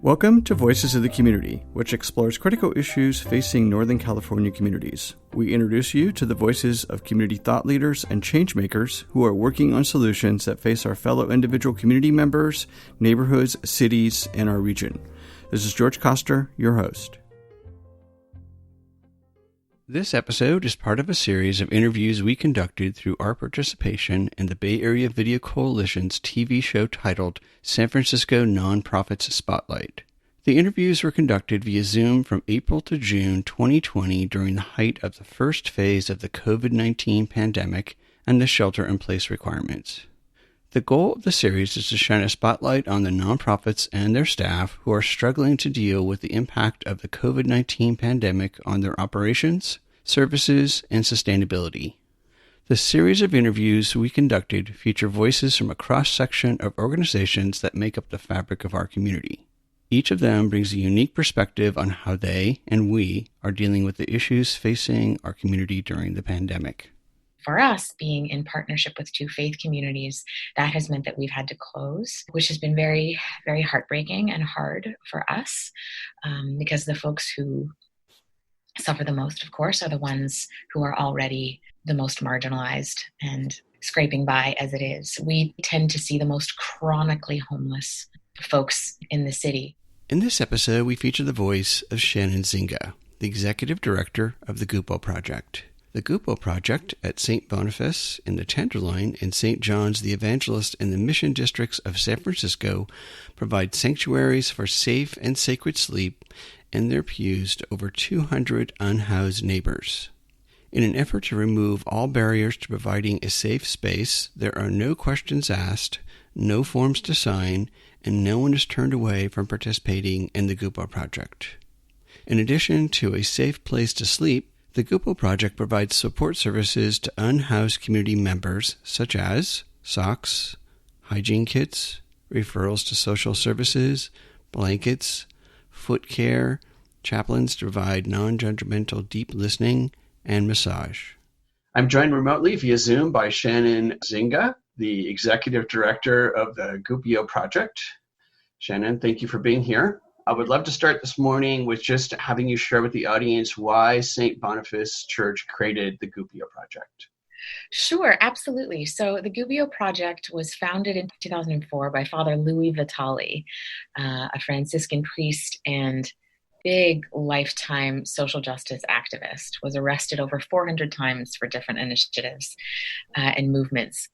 Welcome to Voices of the Community, which explores critical issues facing Northern California communities. We introduce you to the voices of community thought leaders and changemakers who are working on solutions that face our fellow individual community members, neighborhoods, cities, and our region. This is George Koster, your host. This episode is part of a series of interviews we conducted through our participation in the Bay Area Video Coalition's TV show titled San Francisco Nonprofits Spotlight. The interviews were conducted via Zoom from April to June 2020 during the height of the first phase of the COVID-19 pandemic and the shelter-in-place requirements. The goal of the series is to shine a spotlight on the nonprofits and their staff who are struggling to deal with the impact of the COVID-19 pandemic on their operations, services, and sustainability. The series of interviews we conducted feature voices from a cross-section of organizations that make up the fabric of our community. Each of them brings a unique perspective on how they and we are dealing with the issues facing our community during the pandemic. For us, being in partnership with two faith communities, that has meant that we've had to close, which has been very, very heartbreaking and hard for us because the folks who suffer the most, of course, are the ones who are already the most marginalized and scraping by as it is. We tend to see the most chronically homeless folks in the city. In this episode, we feature the voice of Shannon Eizenga, the executive director of the Gubbio Project. The Gubbio Project at St Boniface in the Tenderloin and St John's the Evangelist in the Mission Districts of San Francisco provides sanctuaries for safe and sacred sleep in their pews to over 200 unhoused neighbors. In an effort to remove all barriers to providing a safe space, there are no questions asked, no forms to sign, and no one is turned away from participating in the Gubbio Project. In addition to a safe place to sleep, the Gubbio Project provides support services to unhoused community members such as socks, hygiene kits, referrals to social services, blankets, foot care, chaplains to provide nonjudgmental deep listening, and massage. I'm joined remotely via Zoom by Shannon Eizenga, the executive director of the Gubbio Project. Shannon, thank you for being here. I would love to start this morning with just having you share with the audience why St Boniface Church created the Gubbio Project. Sure, absolutely. So the Gubbio Project was founded in 2004 by Father Louis Vitale, a Franciscan priest and big lifetime social justice activist, was arrested over 400 times for different initiatives and movements.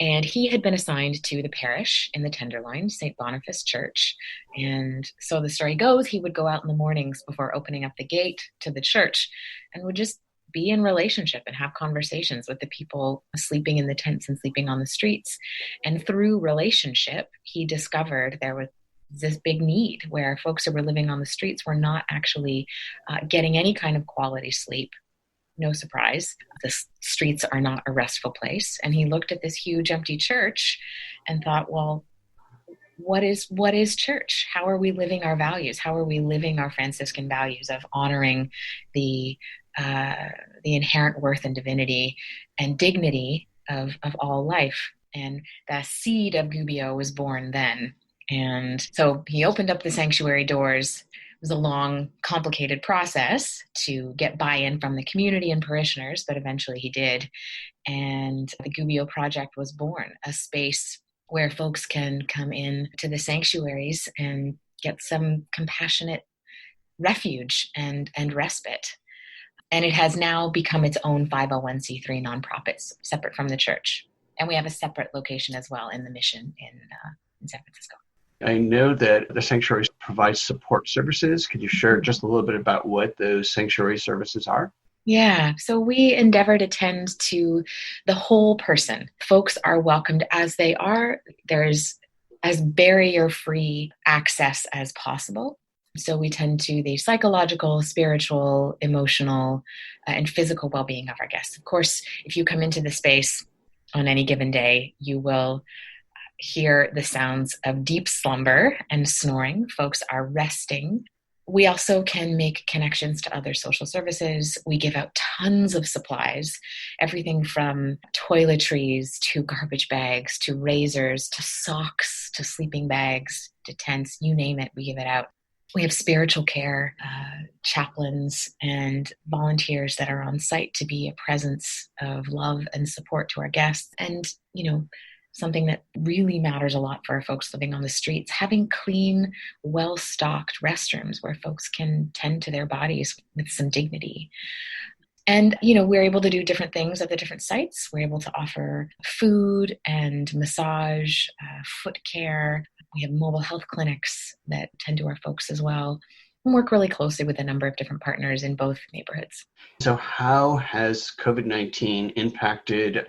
And he had been assigned to the parish in the Tenderloin, St Boniface Church. And so the story goes, he would go out in the mornings before opening up the gate to the church and would just be in relationship and have conversations with the people sleeping in the tents and sleeping on the streets. And through relationship, he discovered there was this big need where folks who were living on the streets were not actually getting any kind of quality sleep. No surprise, the streets are not a restful place. And he looked at this huge empty church and thought, well, what is church? How are we living our values? How are we living our Franciscan values of honoring the inherent worth and divinity and dignity of all life? And the seed of Gubbio was born then. And so he opened up the sanctuary doors. It was a long, complicated process to get buy-in from the community and parishioners, but eventually he did. And the Gubbio Project was born, a space where folks can come in to the sanctuaries and get some compassionate refuge and respite. And it has now become its own 501c3 nonprofit, separate from the church. And we have a separate location as well in the Mission in San Francisco. I know that the sanctuaries provide support services. Could you share just a little bit about what those sanctuary services are? Yeah, so we endeavor to tend to the whole person. Folks are welcomed as they are. There's as barrier-free access as possible. So we tend to the psychological, spiritual, emotional, and physical well-being of our guests. Of course, if you come into the space on any given day, you will hear the sounds of deep slumber and snoring. Folks are resting We also can make connections to other social services. We give out tons of supplies, everything from toiletries to garbage bags to razors to socks to sleeping bags to tents, you name it, we give it out. We have spiritual care, chaplains, and volunteers that are on site to be a presence of love and support to our guests. And, something that really matters a lot for our folks living on the streets, having clean, well-stocked restrooms where folks can tend to their bodies with some dignity. And, we're able to do different things at the different sites. We're able to offer food and massage, foot care. We have mobile health clinics that tend to our folks as well, and work really closely with a number of different partners in both neighborhoods. So how has COVID-19 impacted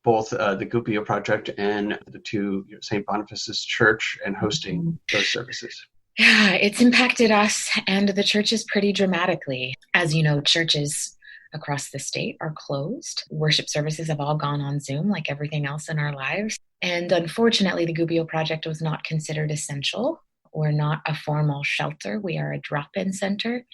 both the Gubbio Project and the two St. Boniface's Church and hosting those services? Yeah, it's impacted us and the churches pretty dramatically. As you know, churches across the state are closed. Worship services have all gone on Zoom like everything else in our lives. And unfortunately, the Gubbio Project was not considered essential. We're not a formal shelter. We are a drop-in center,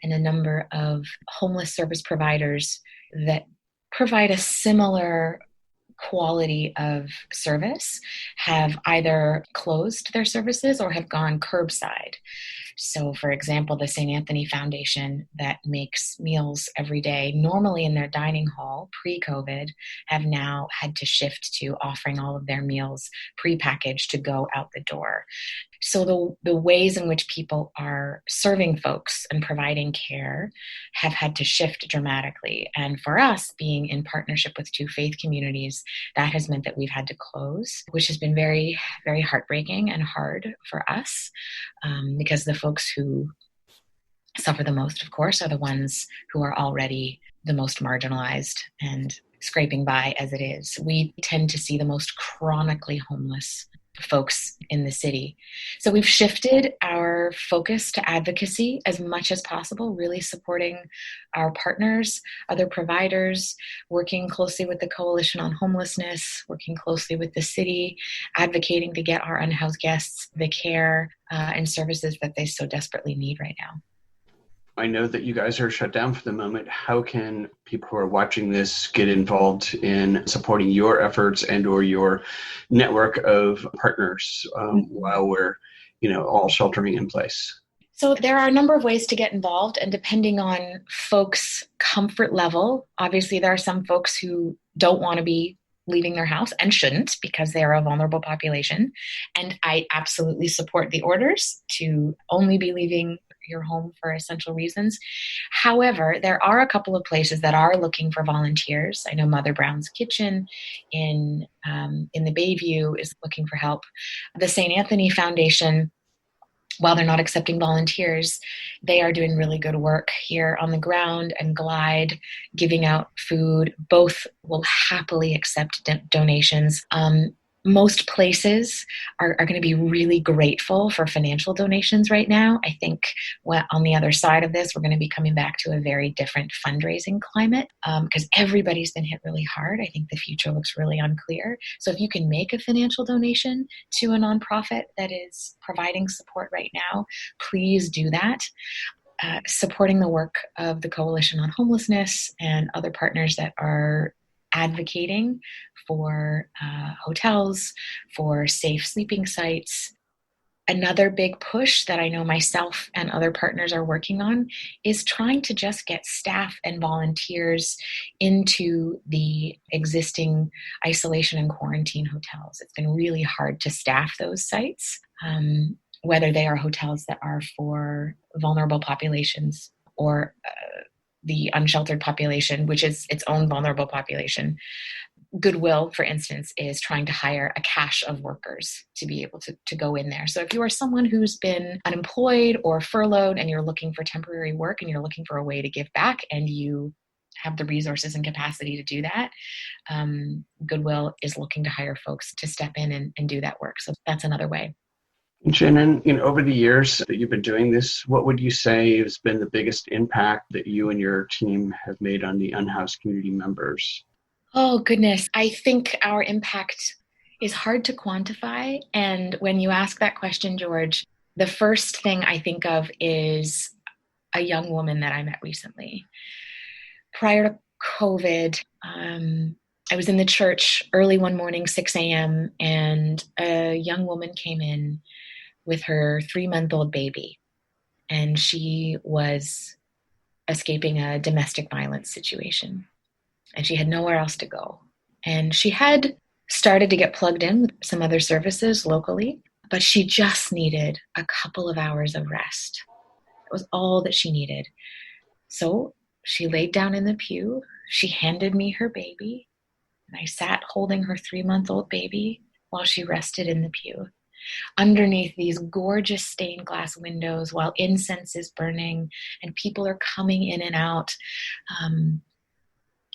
and a number of homeless service providers that provide a similar quality of service have either closed their services or have gone curbside. So, for example, the St. Anthony Foundation that makes meals every day, normally in their dining hall pre-COVID, have now had to shift to offering all of their meals prepackaged to go out the door. So the ways in which people are serving folks and providing care have had to shift dramatically. And for us, being in partnership with two faith communities, that has meant that we've had to close, which has been very, very heartbreaking and hard for us, because the folks who suffer the most, of course, are the ones who are already the most marginalized and scraping by as it is. We tend to see the most chronically homeless folks in the city. So we've shifted our focus to advocacy as much as possible, really supporting our partners, other providers, working closely with the Coalition on Homelessness, working closely with the city, advocating to get our unhoused guests the care and services that they so desperately need right now. I know that you guys are shut down for the moment. How can people who are watching this get involved in supporting your efforts and or your network of partners while we're, all sheltering in place? So there are a number of ways to get involved, and depending on folks' comfort level, obviously there are some folks who don't want to be leaving their house and shouldn't because they are a vulnerable population. And I absolutely support the orders to only be leaving your home for essential reasons. However, there are a couple of places that are looking for volunteers. I know Mother Brown's Kitchen in the Bayview is looking for help. The St. Anthony Foundation, while they're not accepting volunteers, they are doing really good work here on the ground and Glide, giving out food. Both will happily accept donations. Most places are going to be really grateful for financial donations right now. I think on the other side of this, we're going to be coming back to a very different fundraising climate because everybody's been hit really hard. I think the future looks really unclear. So if you can make a financial donation to a nonprofit that is providing support right now, please do that. Supporting the work of the Coalition on Homelessness and other partners that are advocating for hotels, for safe sleeping sites. Another big push that I know myself and other partners are working on is trying to just get staff and volunteers into the existing isolation and quarantine hotels. It's been really hard to staff those sites, whether they are hotels that are for vulnerable populations or the unsheltered population, which is its own vulnerable population. Goodwill, for instance, is trying to hire a cache of workers to be able to go in there. So if you are someone who's been unemployed or furloughed and you're looking for temporary work and you're looking for a way to give back and you have the resources and capacity to do that, Goodwill is looking to hire folks to step in and do that work. So that's another way. Shannon, over the years that you've been doing this, what would you say has been the biggest impact that you and your team have made on the unhoused community members? Oh, goodness. I think our impact is hard to quantify. And when you ask that question, George, the first thing I think of is a young woman that I met recently. Prior to COVID, I was in the church early one morning, 6 a.m., and a young woman came in with her 3-month-old baby, and she was escaping a domestic violence situation, and she had nowhere else to go. And she had started to get plugged in with some other services locally, but she just needed a couple of hours of rest. It was all that she needed. So she laid down in the pew, she handed me her baby, and I sat holding her 3-month-old baby while she rested in the pew. Underneath these gorgeous stained glass windows while incense is burning and people are coming in and out.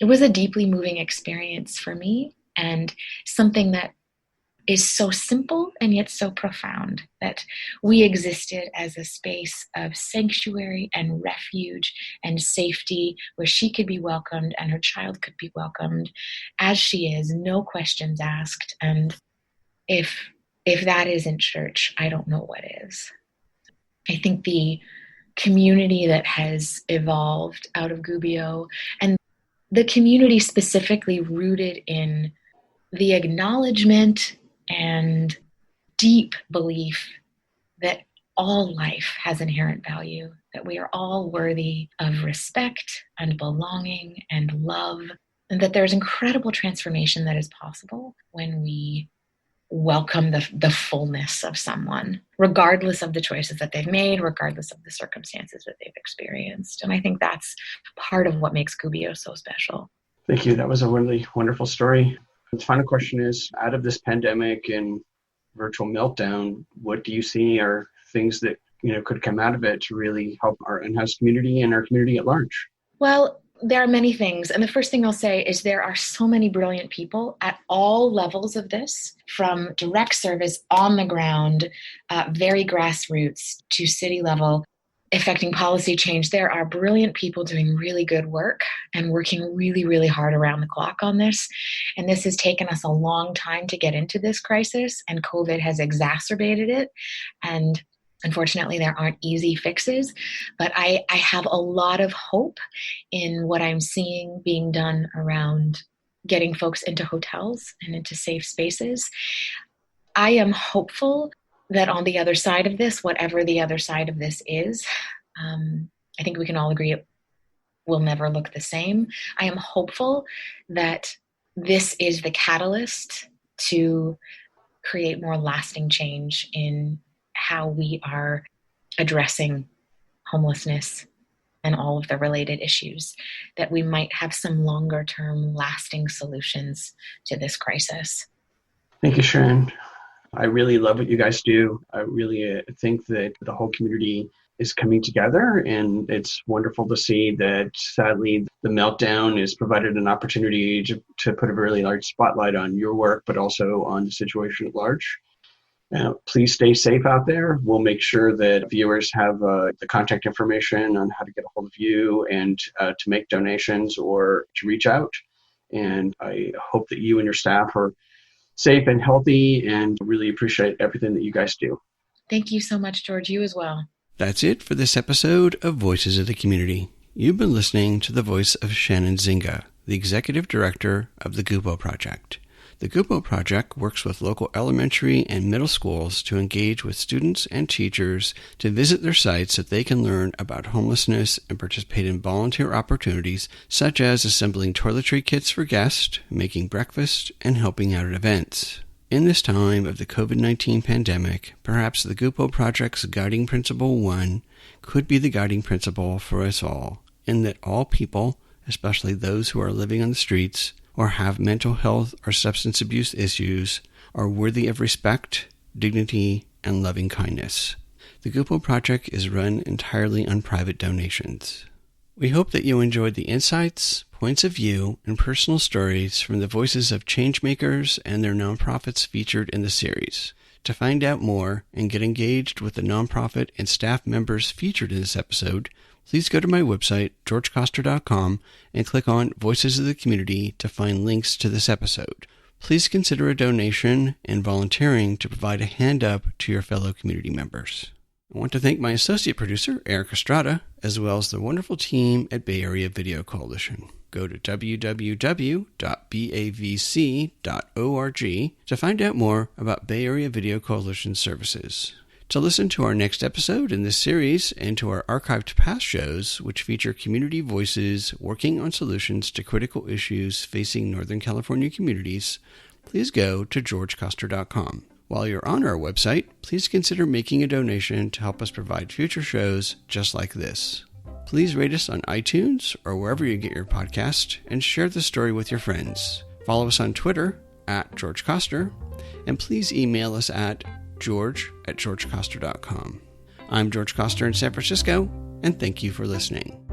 It was a deeply moving experience for me, and something that is so simple and yet so profound, that we existed as a space of sanctuary and refuge and safety where she could be welcomed and her child could be welcomed as she is, no questions asked. And if that isn't church, I don't know what is. I think the community that has evolved out of Gubbio, and the community specifically rooted in the acknowledgement and deep belief that all life has inherent value, that we are all worthy of respect and belonging and love, and that there's incredible transformation that is possible when we welcome the fullness of someone, regardless of the choices that they've made, regardless of the circumstances that they've experienced. And I think that's part of what makes Gubbio so special. Thank you. That was a really wonderful story. The final question is, out of this pandemic and virtual meltdown, what do you see are things that could come out of it to really help our unhoused community and our community at large? Well, there are many things. And the first thing I'll say is there are so many brilliant people at all levels of this, from direct service on the ground, very grassroots, to city level, affecting policy change. There are brilliant people doing really good work and working really, really hard around the clock on this. And this has taken us a long time to get into this crisis, and COVID has exacerbated it. And unfortunately, there aren't easy fixes, but I have a lot of hope in what I'm seeing being done around getting folks into hotels and into safe spaces. I am hopeful that on the other side of this, whatever the other side of this is, I think we can all agree it will never look the same. I am hopeful that this is the catalyst to create more lasting change in how we are addressing homelessness and all of the related issues, that we might have some longer term lasting solutions to this crisis. Thank you, Sharon. I really love what you guys do. I really think that the whole community is coming together, and it's wonderful to see that sadly the meltdown has provided an opportunity to put a really large spotlight on your work, but also on the situation at large. Please stay safe out there. We'll make sure that viewers have the contact information on how to get a hold of you and to make donations or to reach out. And I hope that you and your staff are safe and healthy, and really appreciate everything that you guys do. Thank you so much, George. You as well. That's it for this episode of Voices of the Community. You've been listening to the voice of Shannon Eizenga, the Executive Director of the Gubbio Project. The Gubbio Project works with local elementary and middle schools to engage with students and teachers to visit their sites so that they can learn about homelessness and participate in volunteer opportunities such as assembling toiletry kits for guests, making breakfast, and helping out at events. In this time of the COVID-19 pandemic, perhaps the Gubbio Project's guiding principle 1 could be the guiding principle for us all, in that all people, especially those who are living on the streets or have mental health or substance abuse issues, are worthy of respect, dignity, and loving kindness. The Gubbio Project is run entirely on private donations. We hope that you enjoyed the insights, points of view, and personal stories from the voices of changemakers and their nonprofits featured in the series. To find out more and get engaged with the nonprofit and staff members featured in this episode, please go to my website, georgecoster.com, and click on Voices of the Community to find links to this episode. Please consider a donation and volunteering to provide a hand up to your fellow community members. I want to thank my associate producer, Eric Estrada, as well as the wonderful team at Bay Area Video Coalition. Go to www.bavc.org to find out more about Bay Area Video Coalition services. To listen to our next episode in this series and to our archived past shows, which feature community voices working on solutions to critical issues facing Northern California communities, please go to georgecoster.com. While you're on our website, please consider making a donation to help us provide future shows just like this. Please rate us on iTunes or wherever you get your podcast and share the story with your friends. Follow us on Twitter @GeorgeCoster, and please email us at george@georgecoster.com. I'm George Coster in San Francisco, and thank you for listening.